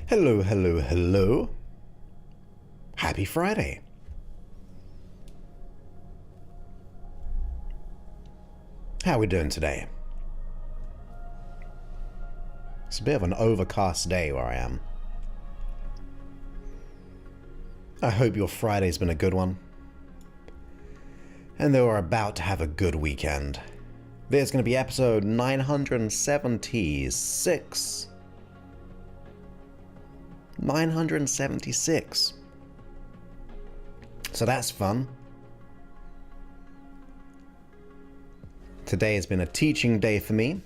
Hello, hello, hello. Happy Friday. How are we doing today? It's a bit of an overcast day where I am. I hope your Friday's been a good one. And that we're about to have a good weekend. There's going to be episode 976. 976. So that's fun. Today has been a teaching day for me.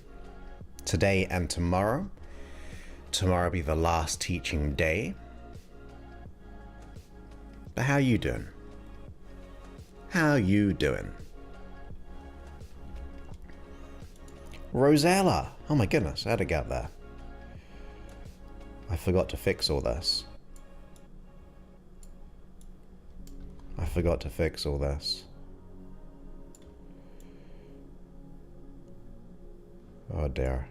Today and tomorrow. Tomorrow will be the last teaching day. But how you doing? How you doing? Rosella! Oh my goodness, how'd it get there? I forgot to fix all this. Oh dear.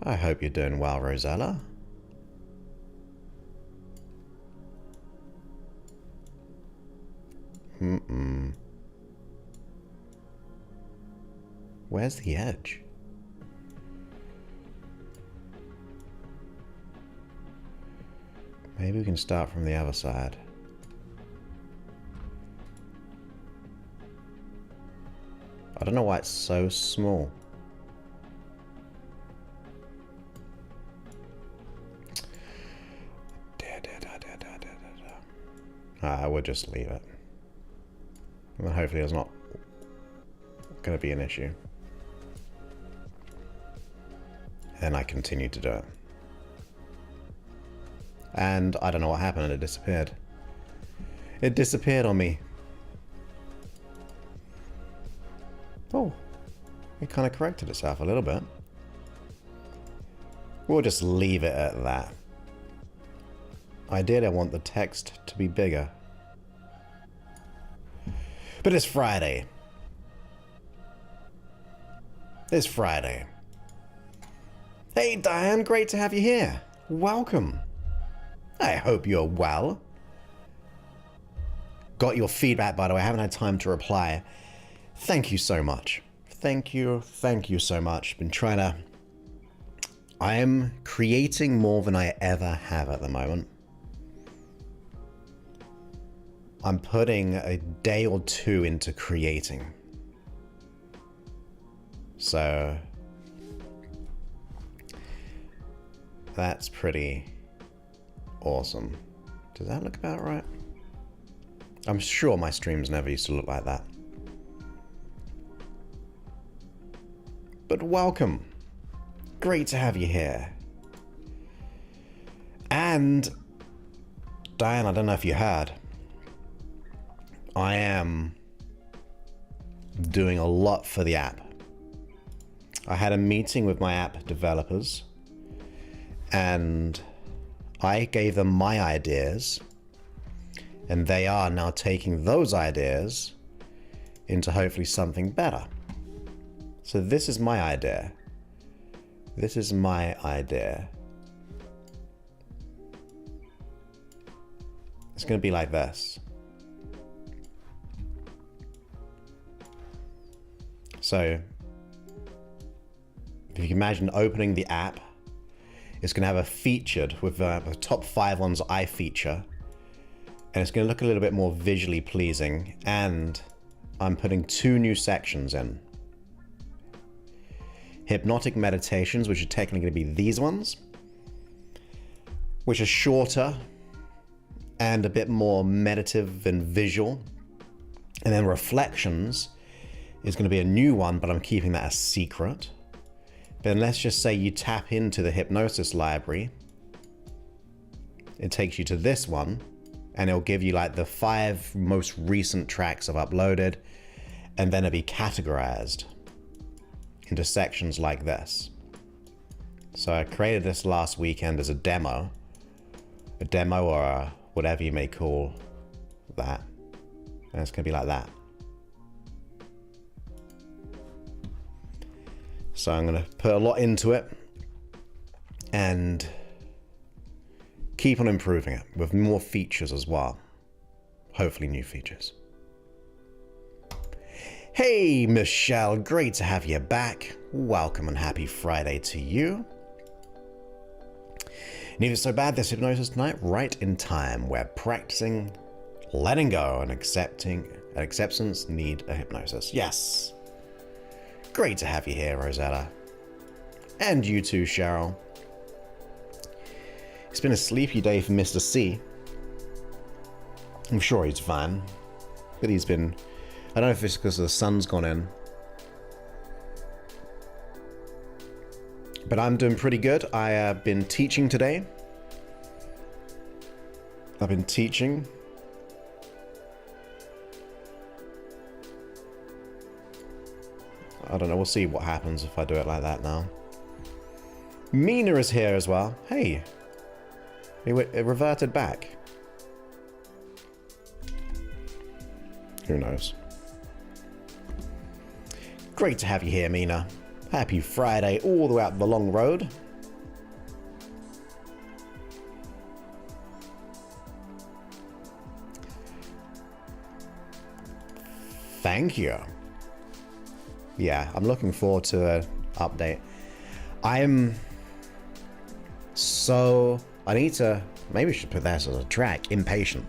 I hope you're doing well, Rosella. Where's the edge? Maybe we can start from the other side. I don't know why it's so small. I would just leave it. And then hopefully there's not going to be an issue. And I continue to do it. And I don't know what happened, it disappeared. It disappeared on me. Oh, it kind of corrected itself a little bit. We'll just leave it at that. Ideally, I want the text to be bigger. But it's Friday. It's Friday. Hey Diane, great to have you here. Welcome. I hope you're well. Got your feedback, by the way. I haven't had time to reply. Thank you so much. Thank you so much. I am creating more than I ever have at the moment. I'm putting a day or two into creating. So that's pretty awesome. Does that look about right? I'm sure my streams never used to look like that. But welcome. Great to have you here. And Diane, I don't know if you heard, I am doing a lot for the app. I had a meeting with my app developers and I gave them my ideas, and they are now taking those ideas into hopefully something better. So this is my idea. This is my idea. It's going to be like this. So if you can imagine opening the app, it's going to have a featured with the top 5 ones I feature. And it's going to look a little bit more visually pleasing. And I'm putting 2 new sections in. Hypnotic meditations, which are technically going to be these ones, which are shorter and a bit more meditative and visual. And then reflections is going to be a new one, but I'm keeping that a secret. Then let's just say you tap into the hypnosis library. It takes you to this one, and it'll give you like the 5 most recent tracks I've uploaded, and then it'll be categorized into sections like this. So I created this last weekend as a demo or whatever you may call that. And it's gonna be like that. So I'm going to put a lot into it, and keep on improving it with more features as well. Hopefully new features. Hey, Michelle, great to have you back. Welcome and happy Friday to you. Neither so bad, this hypnosis tonight, right in time. We're practicing letting go and acceptance need a hypnosis. Yes. Great to have you here, Rosetta. And you too, Cheryl. It's been a sleepy day for Mr. C. I'm sure he's fine. But he's been... I don't know if it's because the sun's gone in. But I'm doing pretty good. I have been teaching today. I've been teaching. I don't know. We'll see what happens if I do it like that now. Mina is here as well. Hey. It reverted back. Who knows? Great to have you here, Mina. Happy Friday all the way out the long road. Thank you. Yeah, I'm looking forward to an update. I need to, maybe I should put that as a track, impatient.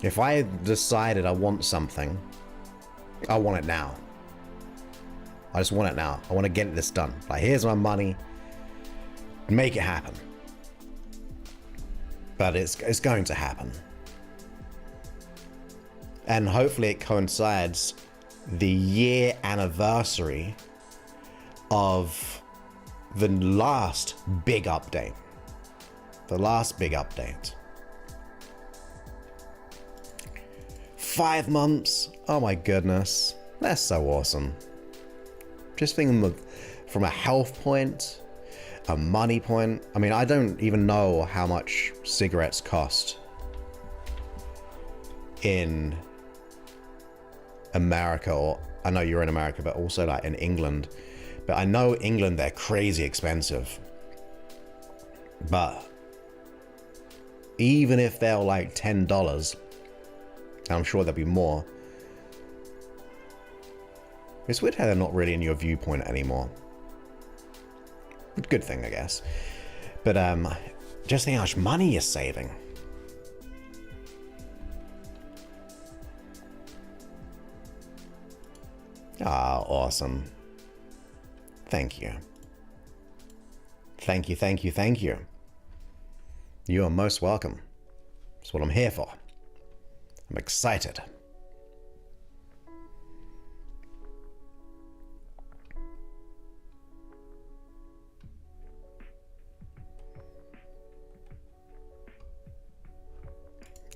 If I decided I want something, I want it now. I just want it now. I want to get this done. Like, here's my money. Make it happen. But it's going to happen. And hopefully it coincides the year anniversary of the last big update. The last big update. 5 months. Oh my goodness. That's so awesome. Just thinking of, from a health point, a money point. I mean, I don't even know how much cigarettes cost in America, or I know you're in America, but also like in England. But I know England, they're crazy expensive. But even if they're like $10, and I'm sure there'll be more. It's weird how they're not really in your viewpoint anymore. Good thing, I guess. But just think how much money you're saving. Ah, awesome. Thank you. Thank you, thank you, thank you. You are most welcome. That's what I'm here for. I'm excited.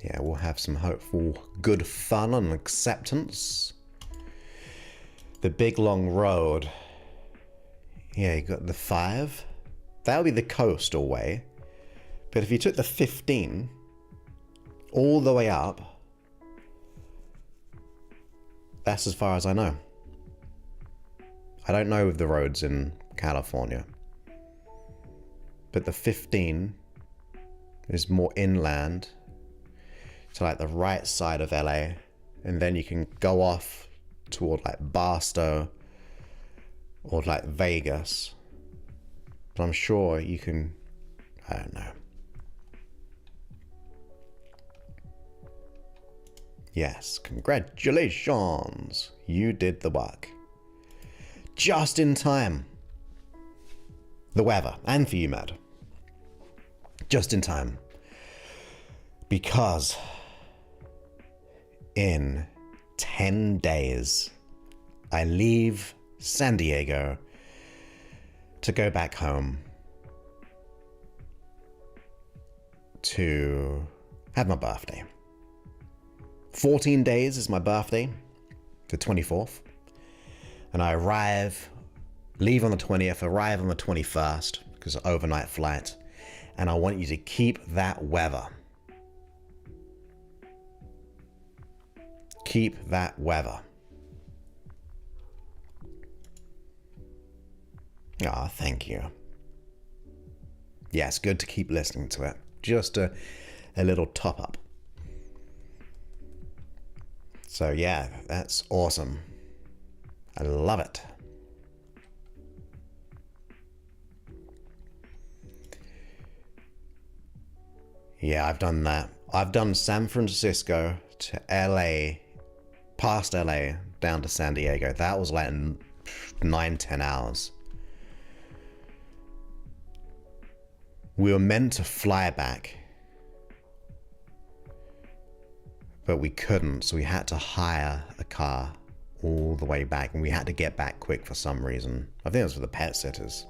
Yeah, we'll have some hopeful good fun and acceptance. The big long road. Yeah, you got the 5. That'll be the coastal way. But if you took the 15 all the way up, that's as far as I know. I don't know the roads in California. But the 15 is more inland to like the right side of LA. And then you can go off toward like Barstow or like Vegas. But I'm sure you can, I don't know. Yes, congratulations. You did the work. Just in time. The weather, and for you, Matt. Just in time. Because in 10 days, I leave San Diego to go back home to have my birthday. 14 days is my birthday, the 24th. And I leave on the 20th, arrive on the 21st, because it's an overnight flight. And I want you to keep that weather. Keep that weather. Ah, thank you. yeah, it's good to keep listening to it. Just a little top up. So yeah, that's awesome. I love it. Yeah, I've done that. I've done San Francisco to LA, past LA, down to San Diego. That was like 9-10 hours. We were meant to fly back, but we couldn't, so we had to hire a car all the way back, and we had to get back quick for some reason. I think it was for the pet sitters.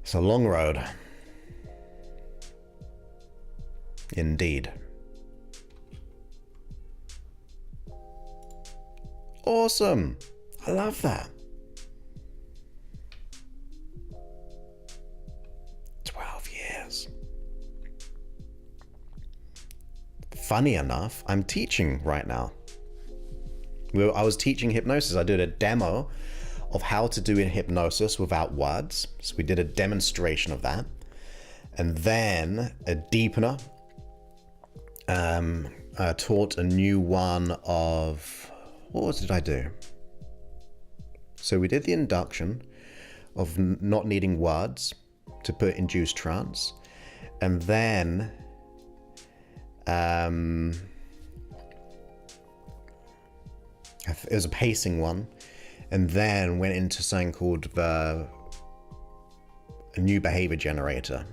It's a long road. Indeed. Awesome. I love that. 12 years. Funny enough, I'm teaching right now. I was teaching hypnosis. I did a demo of how to do in hypnosis without words. So we did a demonstration of that. And then a deepener. Taught a new one of, what did I do? So we did the induction of not needing words to put induced trance. And then it was a pacing one. And then went into something called a new behavior generator.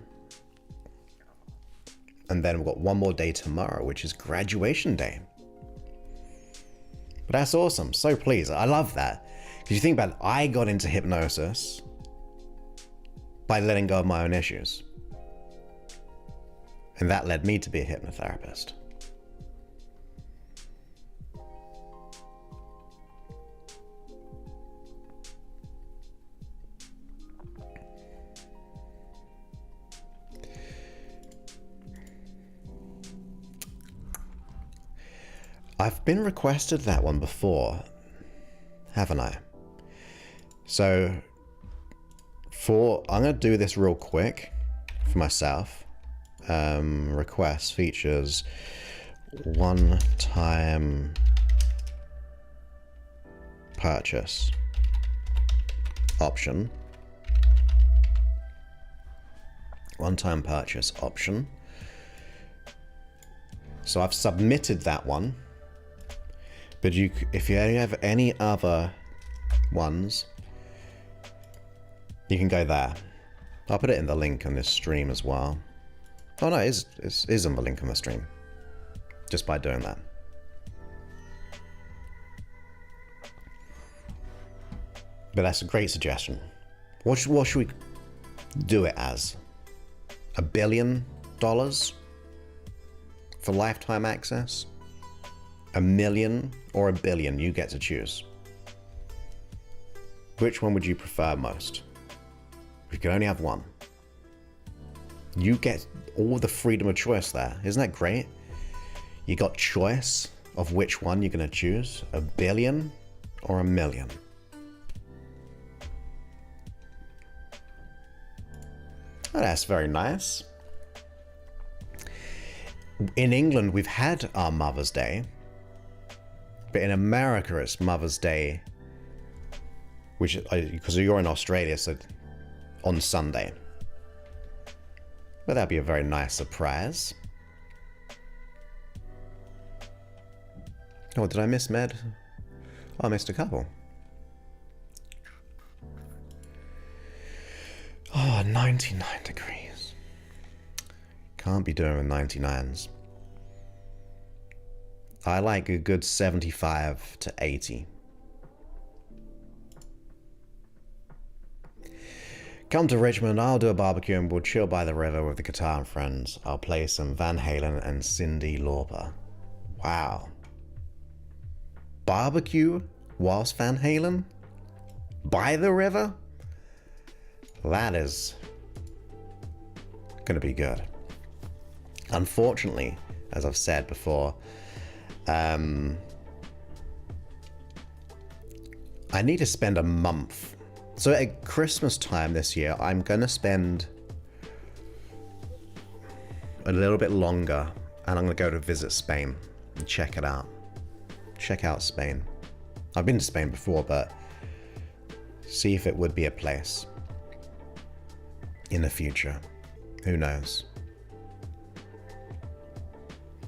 And then we've got one more day tomorrow, which is graduation day. But that's awesome. So pleased. I love that. Because you think about it, I got into hypnosis by letting go of my own issues. And that led me to be a hypnotherapist. I've been requested that one before, haven't I? So, I'm going to do this real quick for myself. Request features one-time purchase option. One-time purchase option. So I've submitted that one. But if you have any other ones, you can go there. I'll put it in the link on this stream as well. Oh no, it is in the link on the stream. Just by doing that. But that's a great suggestion. What should we do it as? $1 billion for lifetime access? 1 million or 1 billion, you get to choose. Which one would you prefer most? If you could only have one. You get all the freedom of choice there. Isn't that great? You got choice of which one you're going to choose. 1 billion or 1 million. Oh, that's very nice. In England, we've had our Mother's Day. But in America, it's Mother's Day, which, because you're in Australia, so on Sunday. But that'd be a very nice surprise. Oh, did I miss Med? Oh, I missed a couple. Oh, 99 degrees. Can't be doing with 99s. I like a good 75 to 80. Come to Richmond, I'll do a barbecue and we'll chill by the river with the guitar and friends. I'll play some Van Halen and Cyndi Lauper. Wow. Barbecue whilst Van Halen? By the river? That is gonna be good. Unfortunately, as I've said before, I need to spend a month So at Christmas time this year, I'm going to spend a little bit longer, and I'm going to go to visit Spain and check it out. Check out Spain. I've been to Spain before, but see if it would be a place in the future. Who knows?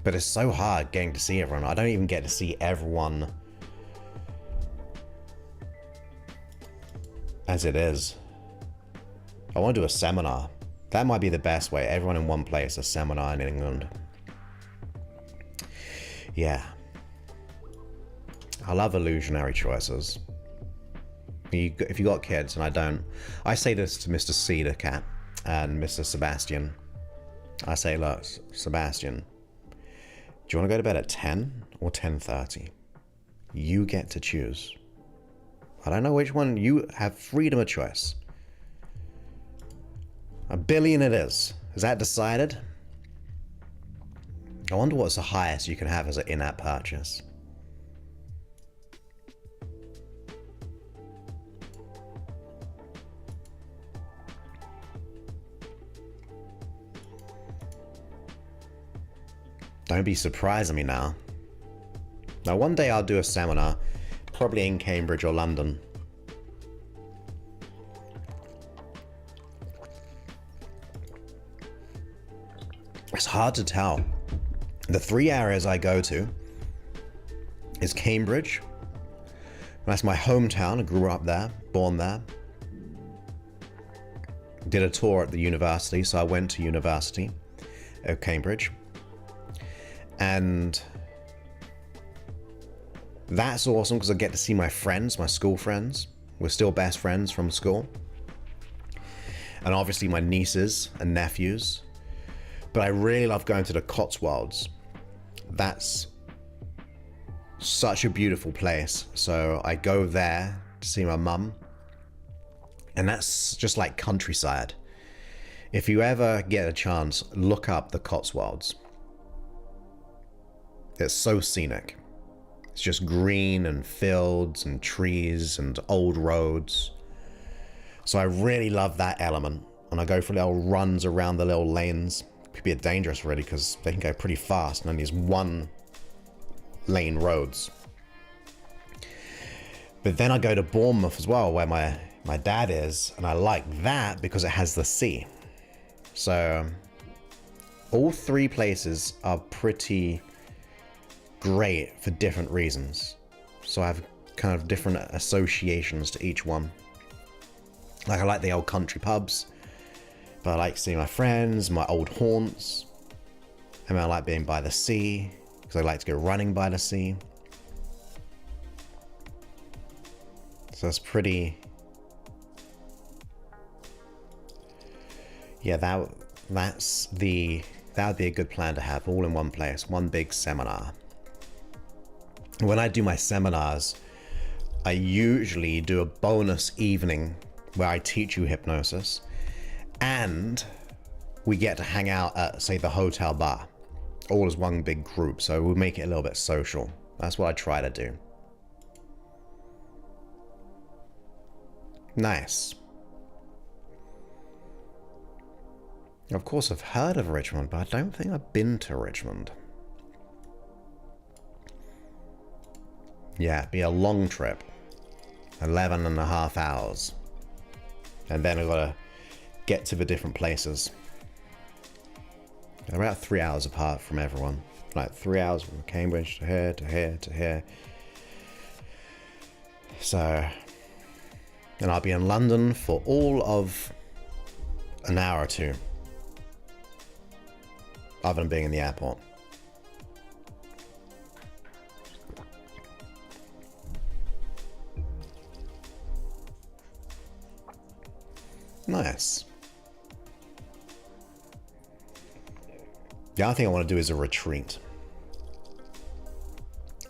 But it's so hard getting to see everyone. I don't even get to see everyone as it is. I want to do a seminar. That might be the best way. Everyone in one place, a seminar in England. Yeah. I love illusionary choices. If you got kids, and I don't, I say this to Mr. Cedar Cat and Mr. Sebastian. I say, look, Sebastian, do you want to go to bed at 10 or 10:30? You get to choose. I don't know which one. You have freedom of choice. $1 billion it is. Is that decided? I wonder what's the highest you can have as an in-app purchase. Don't be surprising me now. Now, one day I'll do a seminar, probably in Cambridge or London. It's hard to tell. The 3 areas I go to is Cambridge. That's my hometown. I grew up there, born there. Did a tour at the university, so I went to University of Cambridge. And that's awesome because I get to see my friends, my school friends. We're still best friends from school. And obviously my nieces and nephews. But I really love going to the Cotswolds. That's such a beautiful place. So I go there to see my mum. And that's just like countryside. If you ever get a chance, look up the Cotswolds. It's so scenic. It's just green and fields and trees and old roads. So I really love that element. And I go for little runs around the little lanes. It could be dangerous really because they can go pretty fast and on these one lane roads. But then I go to Bournemouth as well, where my dad is, and I like that because it has the sea. So all 3 places are pretty great for different reasons. So I have kind of different associations to each one. Like I like the old country pubs, but I like seeing my friends, my old haunts. I mean, I like being by the sea because I like to go running by the sea. So that's pretty. Yeah, that would be a good plan to have all in one place, one big seminar. When I do my seminars, I usually do a bonus evening where I teach you hypnosis and we get to hang out at, say, the hotel bar, all as one big group. So we'll make it a little bit social. That's what I try to do. Nice. Of course, I've heard of Richmond, but I don't think I've been to Richmond. Yeah, it'd be a long trip. 11.5 hours. And then I've got to get to the different places. They're about 3 hours apart from everyone. Like 3 hours from Cambridge to here, to here, to here. So, and I'll be in London for all of an hour or 2. Other than being in the airport. Nice. The other thing I want to do is a retreat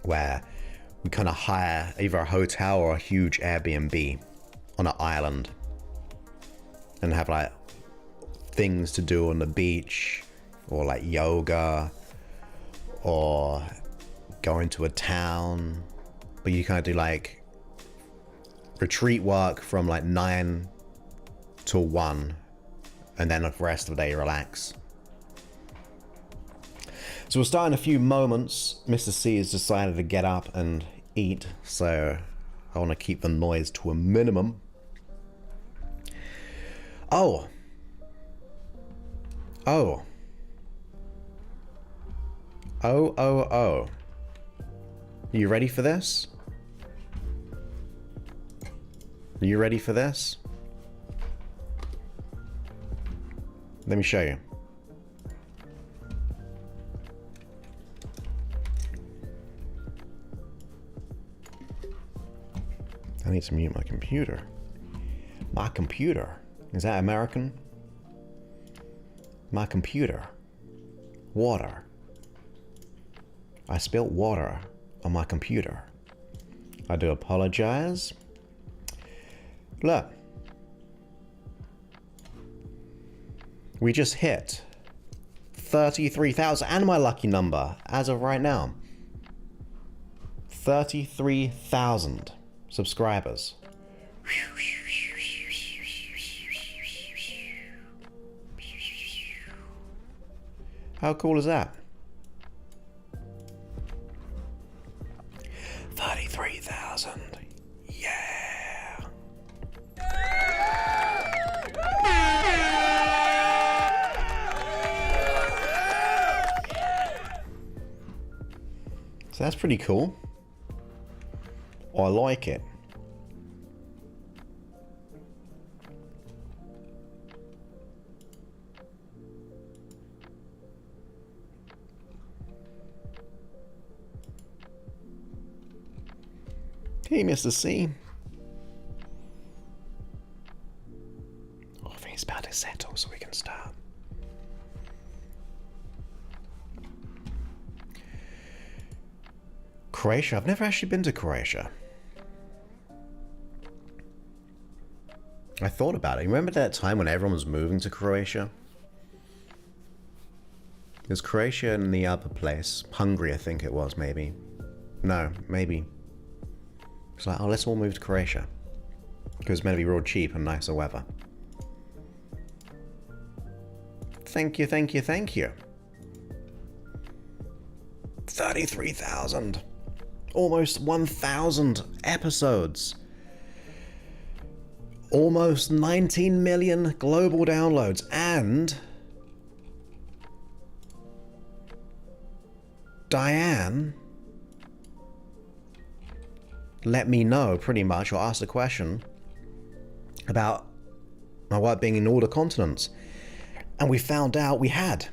where we kind of hire either a hotel or a huge Airbnb on an island and have like things to do on the beach or like yoga or go into a town, but you kind of do like retreat work from like 9 to 1, and then the rest of the day relax. So we'll start in a few moments. Mr. C has decided to get up and eat, so I want to keep the noise to a minimum. Oh. You ready for this? Are you ready for this? Let me show you. I need to mute my computer. My computer. Is that American? My computer. Water. I spilled water on my computer. I do apologize. Look. We just hit 33,000 and my lucky number as of right now. 33,000 subscribers. How cool is that? 33,000. Yeah. So that's pretty cool. I like it. Hey, Mr. C. Oh, I think it's about to settle so we can start. Croatia? I've never actually been to Croatia. I thought about it. You remember that time when everyone was moving to Croatia? It was Croatia and the other place. Hungary, I think it was, maybe. No, maybe. It's like, oh, let's all move to Croatia. Because it's meant to be real cheap and nicer weather. Thank you, thank you, thank you. 33,000. Almost 1,000 episodes. Almost 19 million global downloads. And Diane let me know, pretty much, or asked a question about my work being in all the continents. And we found out we had.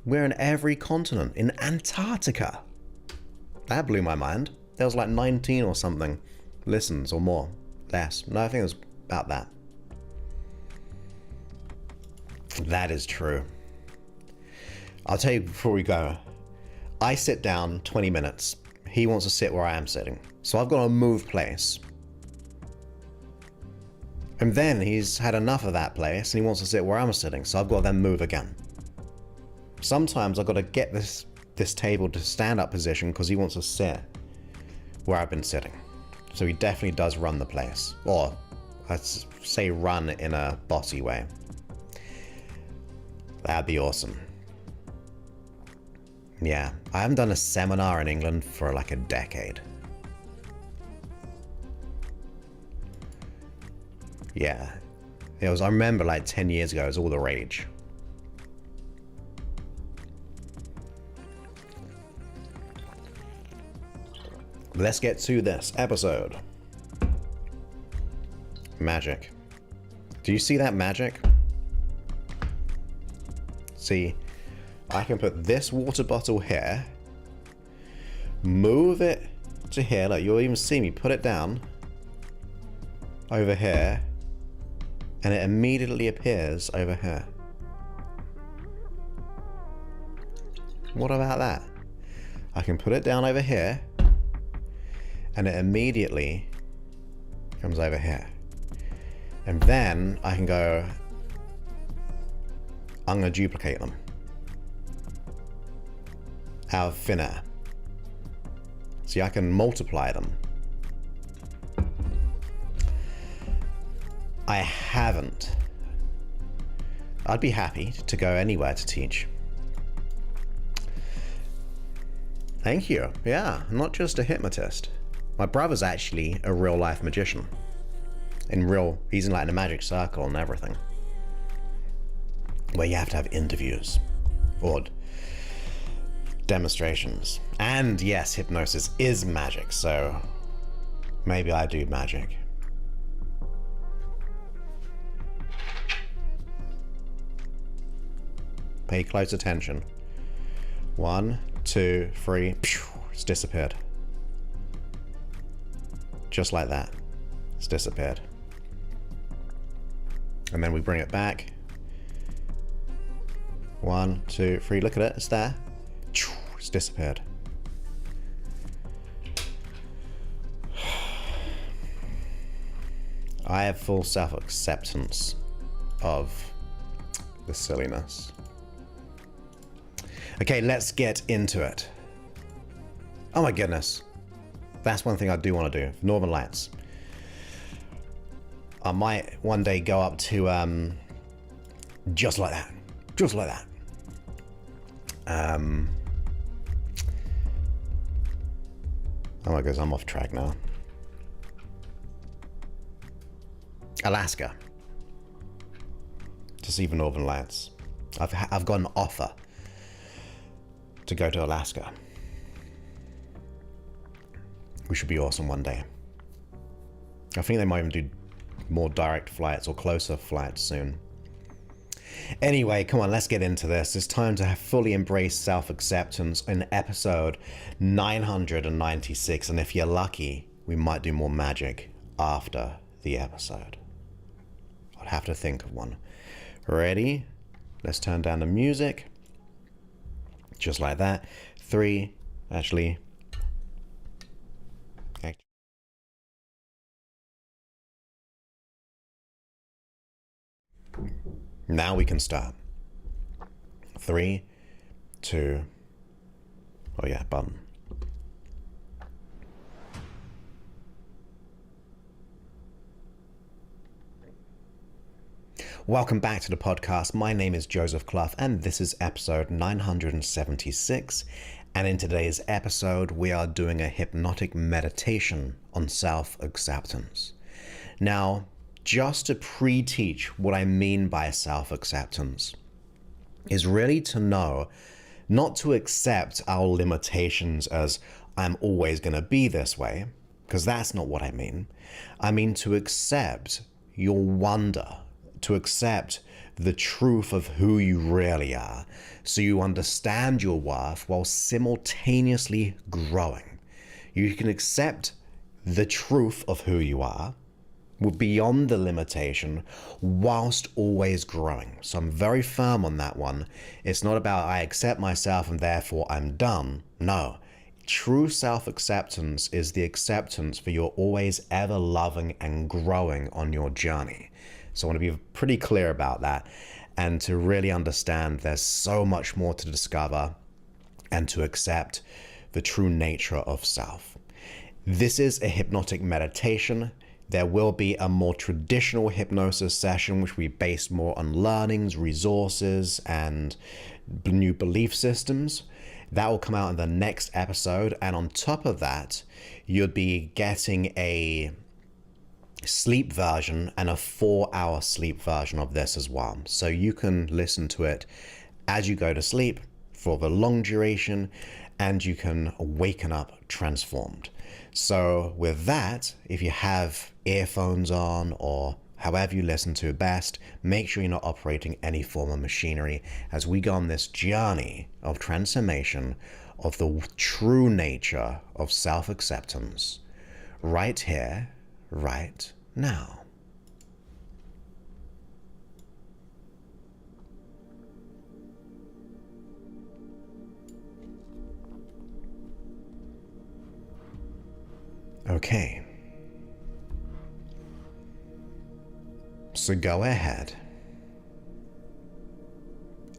We're in every continent. In Antarctica. That blew my mind. There was like 19 or something listens, or more. Less. No, I think it was about that. That is true. I'll tell you before we go. I sit down 20 minutes. He wants to sit where I am sitting. So I've got to move place. And then he's had enough of that place and he wants to sit where I'm sitting. So I've got to then move again. Sometimes I've got to get this table to stand up position because he wants to sit where I've been sitting. So he definitely does run the place. Or I'd say run in a bossy way. That'd be awesome. Yeah, I haven't done a seminar in England for like a decade. Yeah, it was, I remember like 10 years ago, it was all the rage. Let's get to this episode. Magic. Do you see that magic? See, I can put this water bottle here, move it to here, like you'll even see me put it down over here, and it immediately appears over here. What about that? I can put it down over here, and it immediately comes over here. And then I can go, I'm going to duplicate them. Out of thin air. See, I can multiply them. I haven't. I'd be happy to go anywhere to teach. Thank you. Yeah, I'm not just a hypnotist. My brother's actually a real life magician. He's in like the magic circle and everything. Where you have to have interviews or demonstrations. And yes, hypnosis is magic, so maybe I do magic. Pay close attention. 1, 2, 3, it's disappeared. Just like that. It's disappeared. And then we bring it back. 1, 2, 3, look at it, it's there. It's disappeared. I have full self-acceptance of the silliness. Okay, let's get into it. Oh my goodness. That's one thing I do want to do. Northern Lights. I might one day go up to just like that. Just like that. Oh my goodness, I'm off track now. Alaska. To see the Northern Lights. I've got an offer to go to Alaska. Which should be awesome one day. I think they might even do more direct flights or closer flights soon. Anyway, come on, let's get into this. It's time to fully embrace self-acceptance in episode 996. And if you're lucky, we might do more magic after the episode. I'd have to think of one. Ready? Let's turn down the music. Just like that. 3, actually. Okay. Now we can start. 3, 2, oh yeah, button. Welcome back to the podcast. My name is Joseph Clough, and this is episode 976. And in today's episode, we are doing a hypnotic meditation on self-acceptance. Now, just to pre-teach what I mean by self-acceptance is really to know, not to accept our limitations as I'm always going to be this way, because that's not what I mean. I mean to accept your wonder, to accept the truth of who you really are, so you understand your worth while simultaneously growing. You can accept the truth of who you are, beyond the limitation, whilst always growing. So I'm very firm on that one. It's not about I accept myself and therefore I'm done. No. True self-acceptance is the acceptance for you're always ever loving and growing on your journey. So I want to be pretty clear about that, and to really understand there's so much more to discover and to accept the true nature of self. This is a hypnotic meditation. There will be a more traditional hypnosis session, which we base more on learnings, resources, and new belief systems. That will come out in the next episode. And on top of that, you'll be getting a sleep version and a 4-hour sleep version of this as well. So you can listen to it as you go to sleep for the long duration, and you can waken up transformed. So with that, if you have earphones on or however you listen to best, make sure you're not operating any form of machinery as we go on this journey of transformation of the true nature of self-acceptance right here, right now. Okay. So go ahead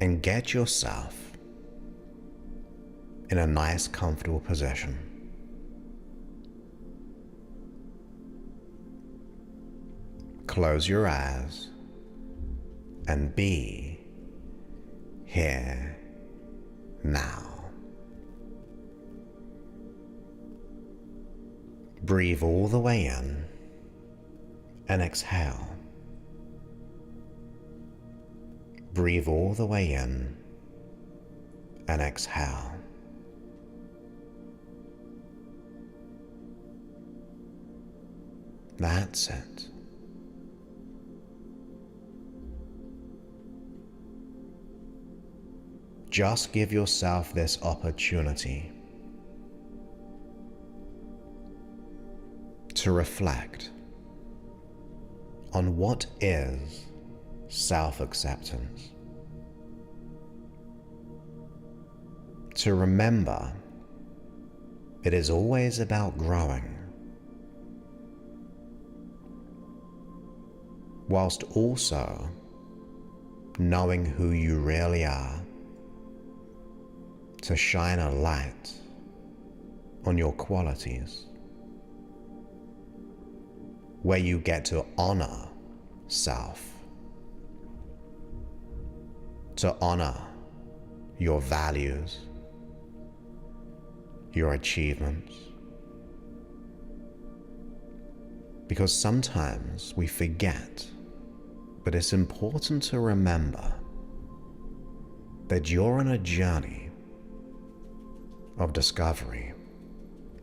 and get yourself in a nice, comfortable position. close your eyes and be here now. Breathe all the way in and exhale. Breathe all the way in and exhale. That's it. Just give yourself this opportunity to reflect on what is self-acceptance. To remember it is always about growing, whilst also knowing who you really are, to shine a light on your qualities, where you get to honor self, to honor your values, your achievements. Because sometimes we forget, but it's important to remember that you're on a journey of discovery,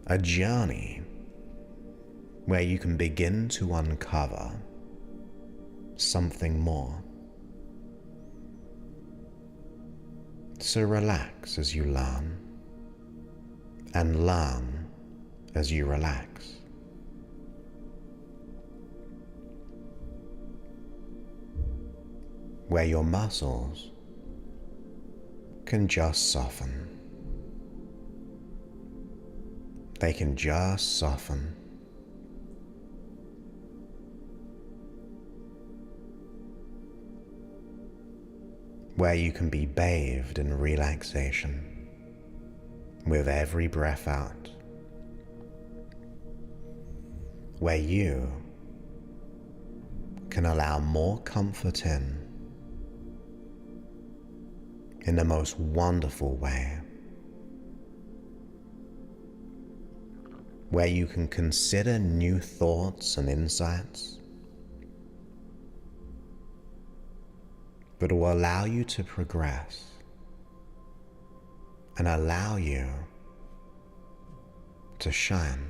a journey where you can begin to uncover something more. So relax as you learn, and learn as you relax. Where your muscles can just soften. They can just soften. Where you can be bathed in relaxation with every breath out. Where you can allow more comfort in the most wonderful way. Where you can consider new thoughts and insights that will allow you to progress and allow you to shine.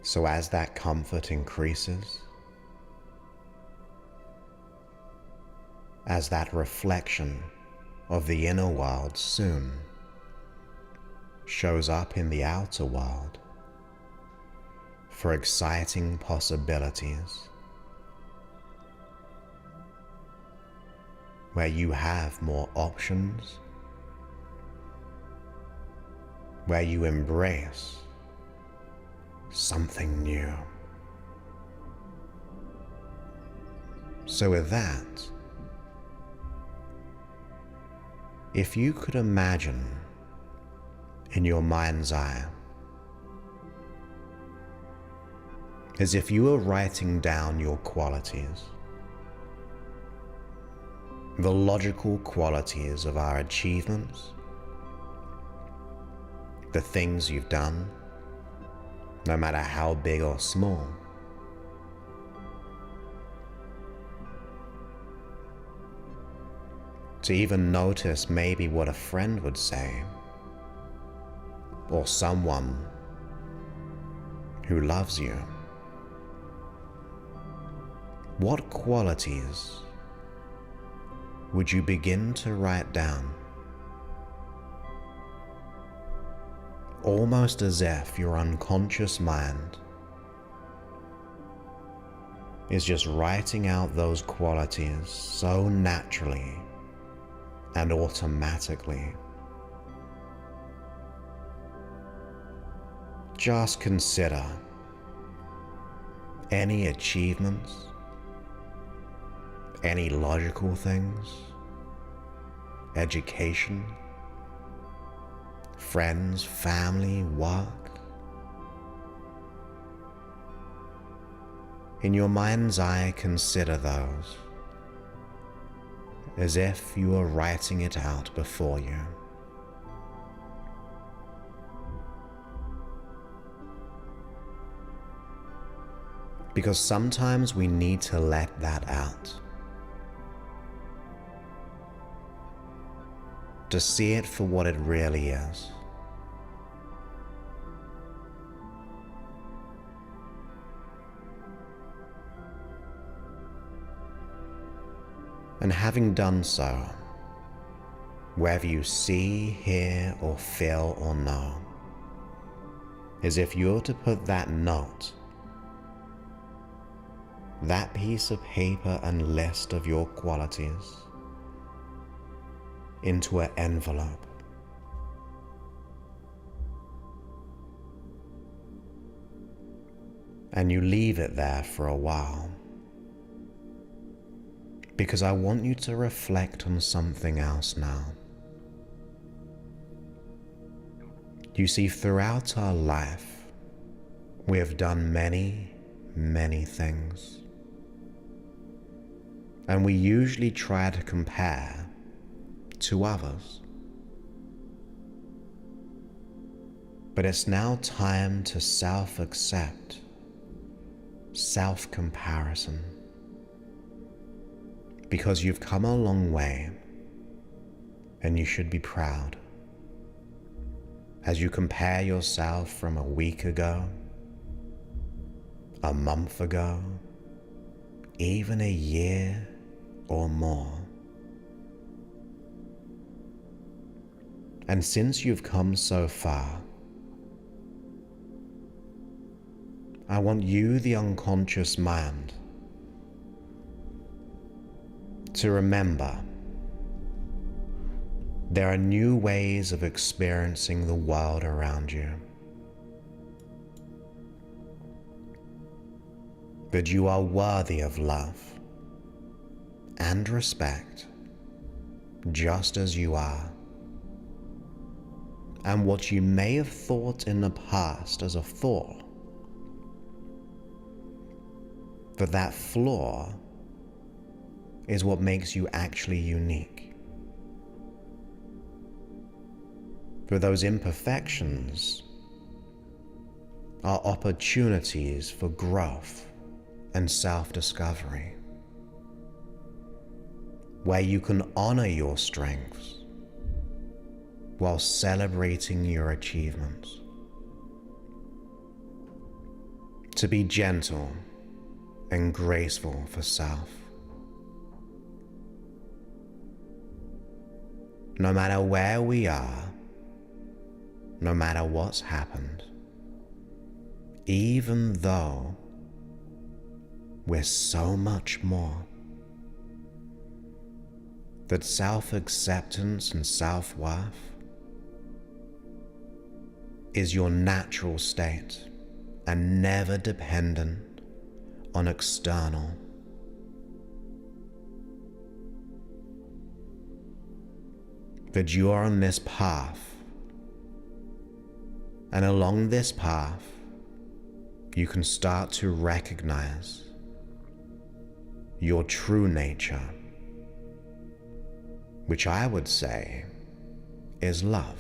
So as that comfort increases, as that reflection of the inner world soon shows up in the outer world for exciting possibilities, where you have more options, where you embrace something new. So with that, if you could imagine in your mind's eye, as if you were writing down your qualities, the logical qualities of our achievements, the things you've done, no matter how big or small, to even notice maybe what a friend would say, or someone who loves you. What qualities would you begin to write down? Almost as if your unconscious mind is just writing out those qualities so naturally and automatically. Just consider any achievements, any logical things, education, friends, family, work. In your mind's eye, consider those as if you were writing it out before you. Because sometimes we need to let that out, to see it for what it really is. And having done so, whether you see, hear, or feel or know, is if you're to put that note, that piece of paper and list of your qualities, into an envelope. And you leave it there for a while. Because I want you to reflect on something else now. You see, throughout our life, we have done many, many things. And we usually try to compare to others. But it's now time to self-accept, self-comparison. Because you've come a long way, and you should be proud. As you compare yourself from a week ago, a month ago, even a year or more. And since you've come so far, I want you, the unconscious mind, to remember there are new ways of experiencing the world around you. That you are worthy of love and respect, just as you are. And what you may have thought in the past as a flaw, that flaw is what makes you actually unique. For those imperfections are opportunities for growth and self-discovery, where you can honor your strengths while celebrating your achievements. To be gentle and graceful for self. No matter where we are, no matter what's happened, even though we're so much more, that self-acceptance and self-worth is your natural state and never dependent on external. That you are on this path, and along this path, you can start to recognize your true nature, which I would say is love,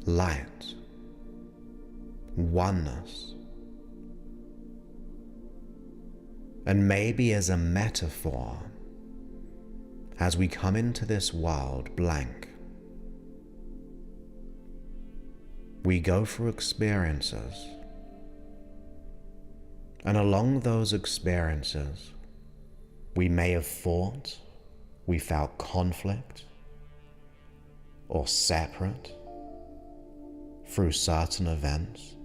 light, oneness. And maybe as a metaphor, as we come into this world blank, we go through experiences, and along those experiences, we may have thought we felt conflict or separate through certain events.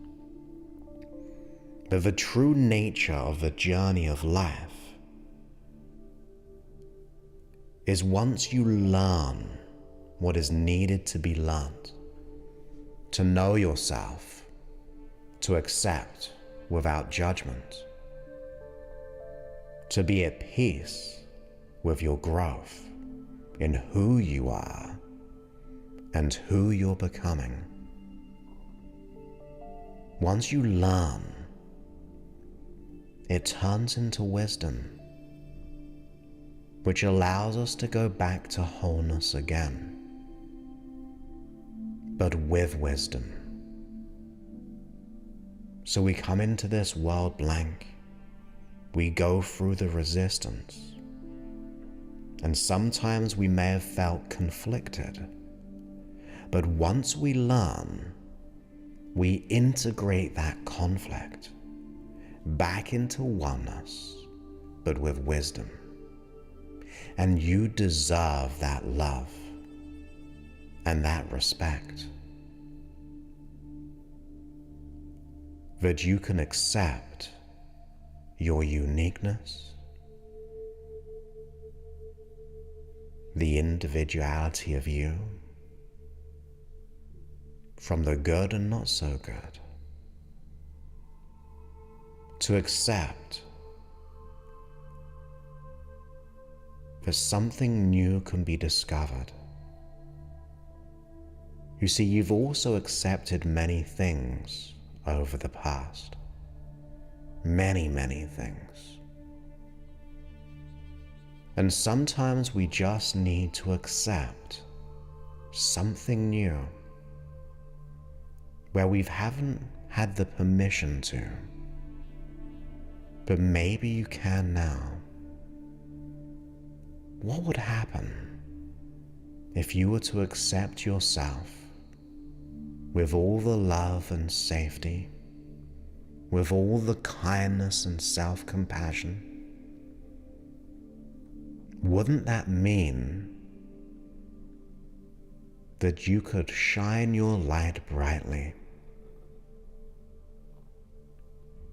But the true nature of the journey of life is once you learn what is needed to be learned, to know yourself, to accept without judgment, to be at peace with your growth in who you are and who you're becoming. Once you learn, it turns into wisdom, which allows us to go back to wholeness again, but with wisdom. So we come into this world blank, we go through the resistance, and sometimes we may have felt conflicted, but once we learn, we integrate that conflict back into oneness, but with wisdom. And you deserve that love and that respect. That you can accept your uniqueness, the individuality of you, from the good and not so good. To accept that something new can be discovered. You see, you've also accepted many things over the past. Many, many things. And sometimes we just need to accept something new where we haven't had the permission to, but maybe you can now. What would happen if you were to accept yourself with all the love and safety, with all the kindness and self-compassion? Wouldn't that mean that you could shine your light brightly?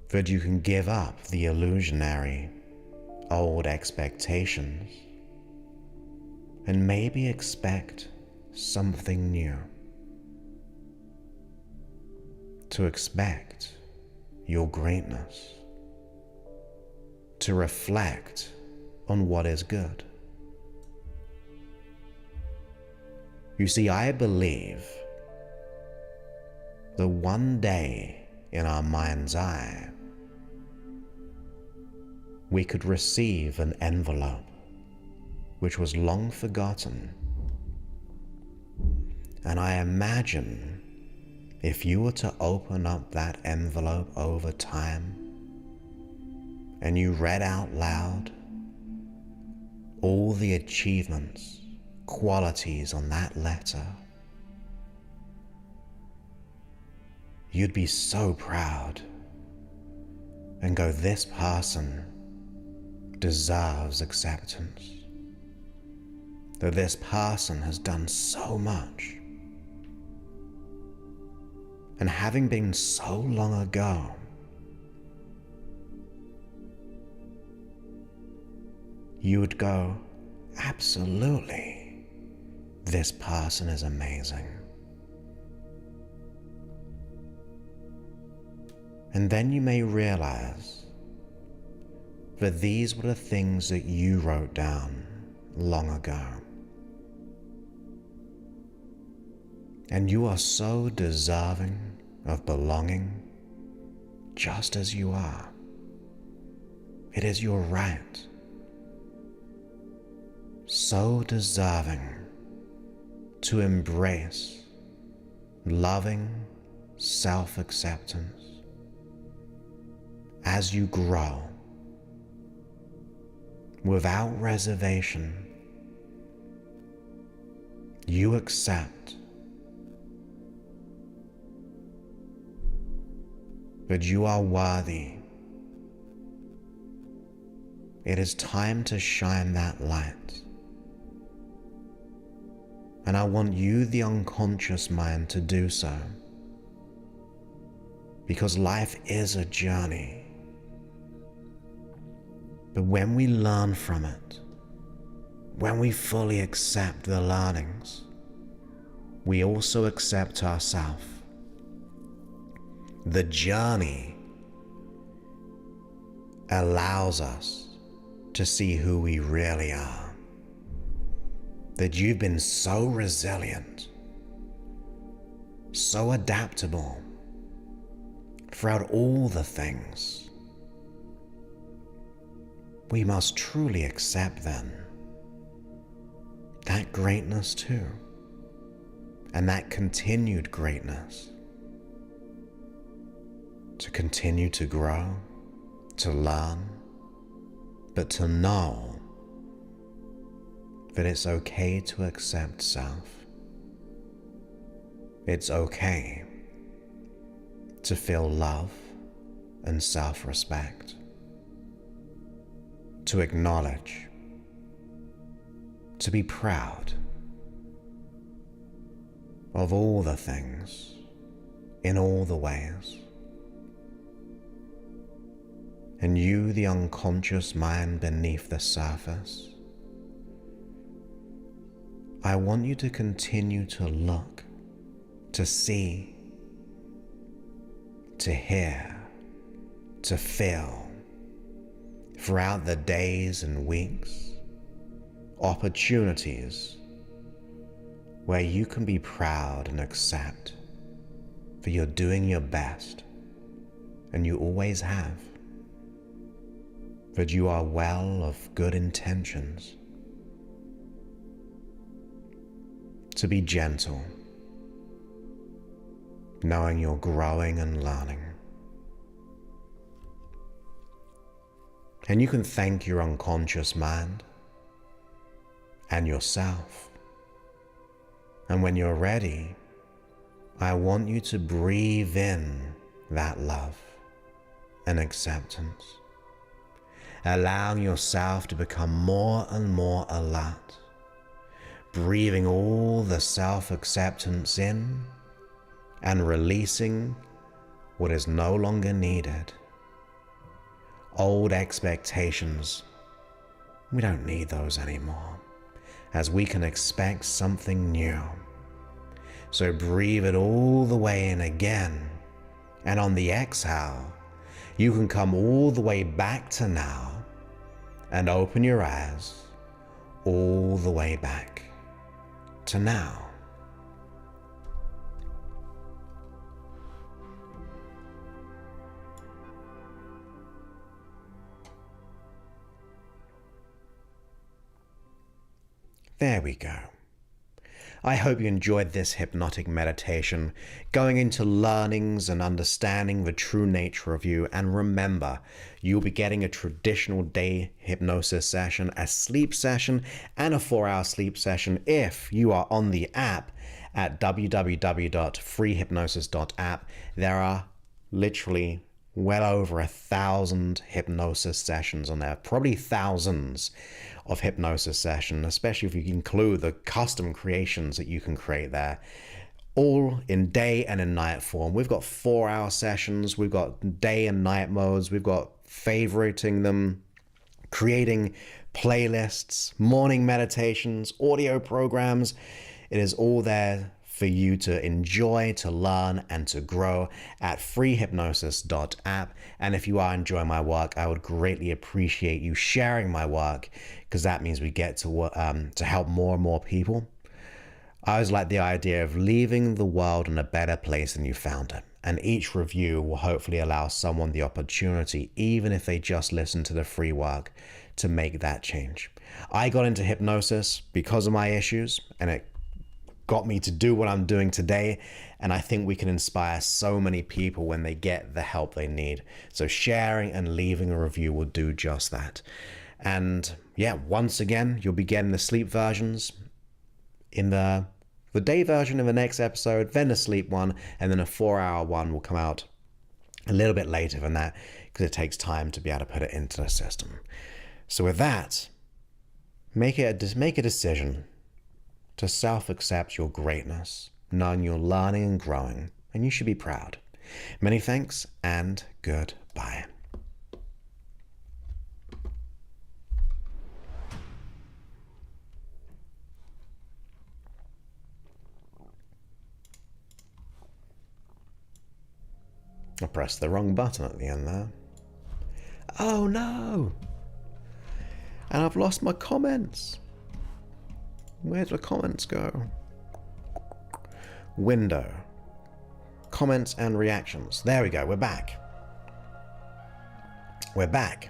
That you can give up the illusionary old expectations and maybe expect something new. To expect your greatness. To reflect on what is good. You see, I believe that one day in our mind's eye, we could receive an envelope which was long forgotten. And I imagine if you were to open up that envelope over time and you read out loud all the achievements, qualities on that letter, you'd be so proud and go, this person deserves acceptance. That this person has done so much. And having been so long ago, you would go, absolutely, this person is amazing. And then you may realize that these were the things that you wrote down long ago. And you are so deserving of belonging just as you are. It is your right. So deserving to embrace loving self-acceptance as you grow without reservation. You accept that you are worthy. It is time to shine that light. And I want you, the unconscious mind, to do so. Because life is a journey. But when we learn from it, when we fully accept the learnings, we also accept ourselves. The journey allows us to see who we really are. That you've been so resilient so adaptable throughout all the things, we must truly accept then that greatness too, and that continued greatness, to continue to grow, to learn, but to know that it's okay to accept self. It's okay to feel love and self-respect, to acknowledge, to be proud of all the things in all the ways. And you, the unconscious mind beneath the surface, I want you to continue to look, to see, to hear, to feel throughout the days and weeks, opportunities where you can be proud and accept that you're doing your best, and you always have, that you are well of good intentions, to be gentle, knowing you're growing and learning. And you can thank your unconscious mind and yourself. And when you're ready, I want you to breathe in that love and acceptance, allowing yourself to become more and more alert, breathing all the self-acceptance in and releasing what is no longer needed. Old expectations, we don't need those anymore, as we can expect something new. So breathe it all the way in again, and on the exhale, you can come all the way back to now and open your eyes all the way back to now. There we go. I hope you enjoyed this hypnotic meditation, going into learnings and understanding the true nature of you. And remember, you'll be getting a traditional day hypnosis session, a sleep session, and a 4-hour sleep session if you are on the app at www.freehypnosis.app. There are literally well over 1,000 hypnosis sessions on there, probably thousands of hypnosis sessions, especially if you include the custom creations that you can create there, all in day and in night form. We've got 4-hour sessions, we've got day and night modes, we've got favoriting them, creating playlists, morning meditations, audio programs. It is all there for you to enjoy, to learn, and to grow at freehypnosis.app. And if you are enjoying my work, I would greatly appreciate you sharing my work, because that means we get to help more and more people. I always like the idea of leaving the world in a better place than you found it. And each review will hopefully allow someone the opportunity, even if they just listen to the free work, to make that change. I got into hypnosis because of my issues, and it got me to do what I'm doing today, and I think we can inspire so many people when they get the help they need. So sharing and leaving a review will do just that. And yeah, once again, you'll be getting the sleep versions in the day version in the next episode, then the sleep one, and then a 4-hour one will come out a little bit later than that, because it takes time to be able to put it into the system. So with that, make a decision to self-accept your greatness, knowing you're learning and growing, and you should be proud. Many thanks, and goodbye. I pressed the wrong button at the end there. Oh no! And I've lost my comments. Where'd the comments go? Window. comments and reactions. There we go. We're back. We're back.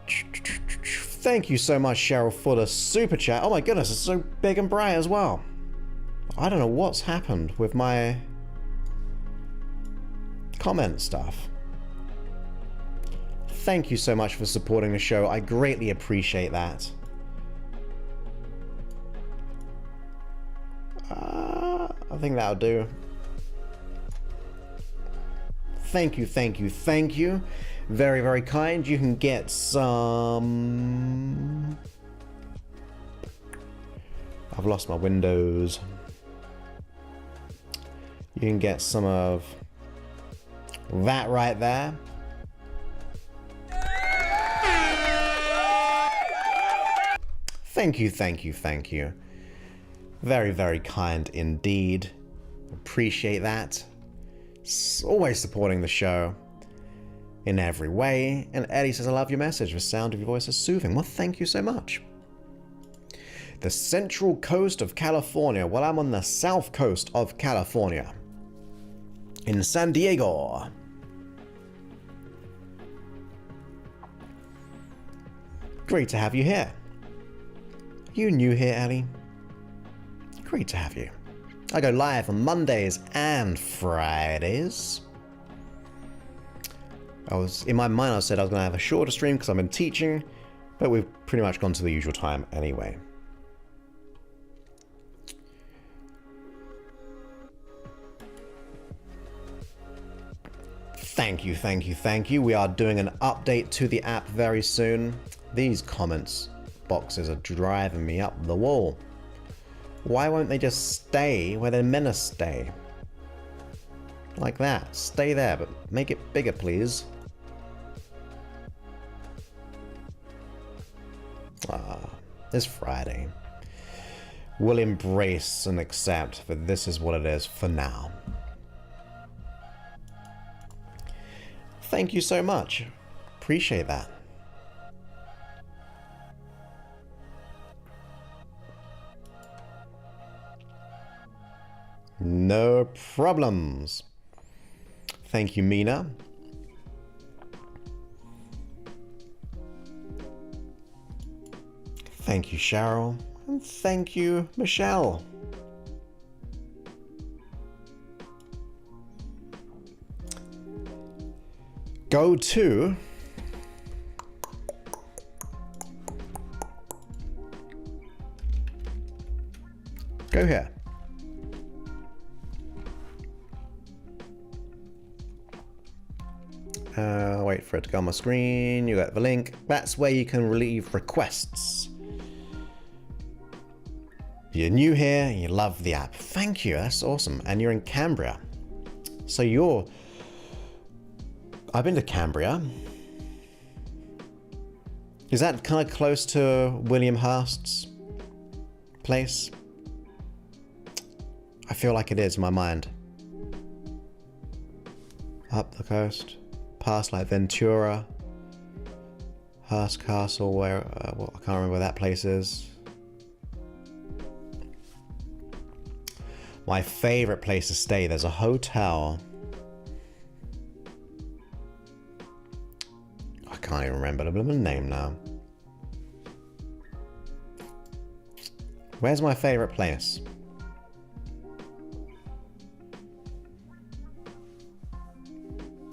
Thank you so much, Cheryl, for the super chat. Oh my goodness, it's so big and bright as well. I don't know what's happened with my comment stuff. Thank you so much for supporting the show. I greatly appreciate that. I think that'll do. Thank you, thank you, thank you. Very, very kind. You can get some... I've lost my windows. You can get some of that right there. Thank you, thank you, thank you. Very, very kind indeed. Appreciate that. Always supporting the show in every way. And Eddie says, I love your message. The sound of your voice is soothing. Well, thank you so much. The central coast of California. Well, I'm on the south coast of California. In San Diego. Great to have you here. You new here, Ellie? Great to have you. I go live on Mondays and Fridays. In my mind, I said I was going to have a shorter stream because I've been teaching, but we've pretty much gone to the usual time anyway. Thank you, thank you, thank you. We are doing an update to the app very soon. These comments boxes are driving me up the wall. Why won't they just stay where they're meant to stay? Like that. Stay there, but make it bigger, please. It's Friday. We'll embrace and accept that this is what it is for now. Thank you so much. Appreciate that. No problems. Thank you, Mina. Thank you, Cheryl. And thank you, Michelle. Go to here. Wait for it to go on my screen. You got the link. That's where you can leave requests. You're new here and you love the app. Thank you. That's awesome. And you're in Cambria. So I've been to Cambria. Is that kind of close to William Hurst's place? I feel like it is in my mind. Up the coast. Past like Ventura, Hearst Castle, where well, I can't remember where that place is. My favorite place to stay. There's a hotel. I can't even remember the name now. Where's my favorite place?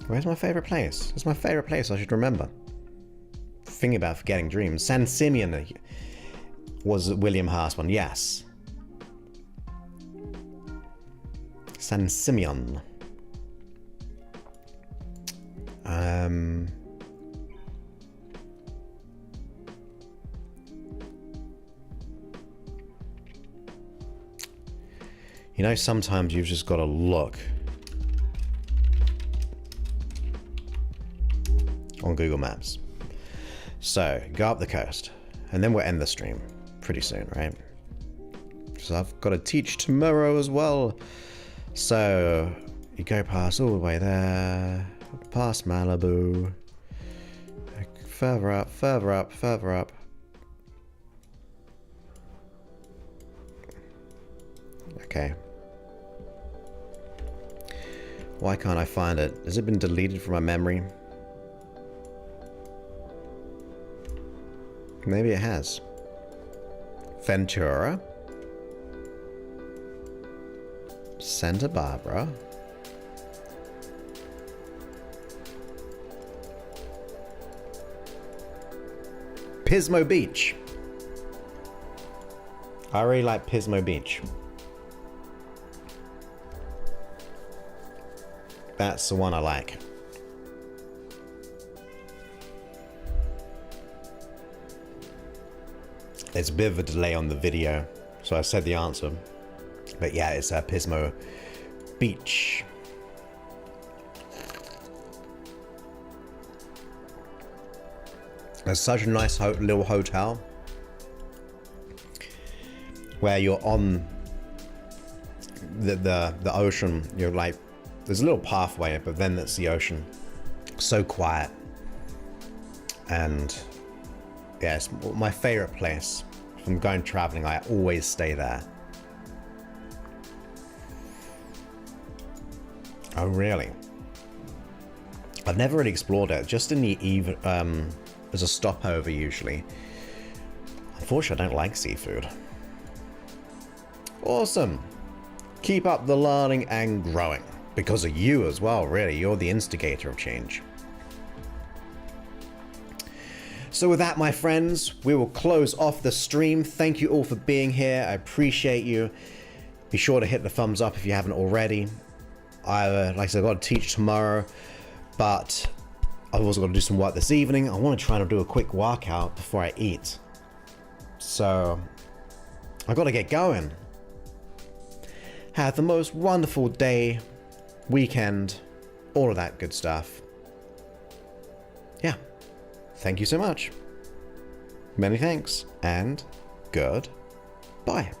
Where's my favorite place? It's my favorite place. I should remember. Thinking about forgetting dreams. San Simeon was William Hurst one. Yes. San Simeon. You know, sometimes you've just got to look on Google Maps. So, go up the coast, and then we'll end the stream pretty soon, right? So I've got to teach tomorrow as well. So, you go past all the way there, past Malibu, further up, further up, further up. Okay. Why can't I find it? Has it been deleted from my memory? Maybe it has. Ventura. Santa Barbara. Pismo Beach. I really like Pismo Beach. That's the one I like. There's a bit of a delay on the video, so I said the answer. But yeah, it's Pismo Beach. It's such a nice little hotel where you're on the ocean. You're like, there's a little pathway, but then it's the ocean. So quiet. And yeah, it's my favorite place. If I'm going traveling, I always stay there. Oh, really? I've never really explored it. Just in the eve, as a stopover usually. Unfortunately, I don't like seafood. Awesome. Keep up the learning and growing. Because of you as well, really. You're the instigator of change. So with that, my friends, we will close off the stream. Thank you all for being here. I appreciate you. Be sure to hit the thumbs up if you haven't already. Like I said, I've got to teach tomorrow, but I've also got to do some work this evening. I want to try and do a quick workout before I eat. So I've got to get going. Have the most wonderful day, weekend, all of that good stuff. Yeah. Thank you so much. Many thanks, and goodbye.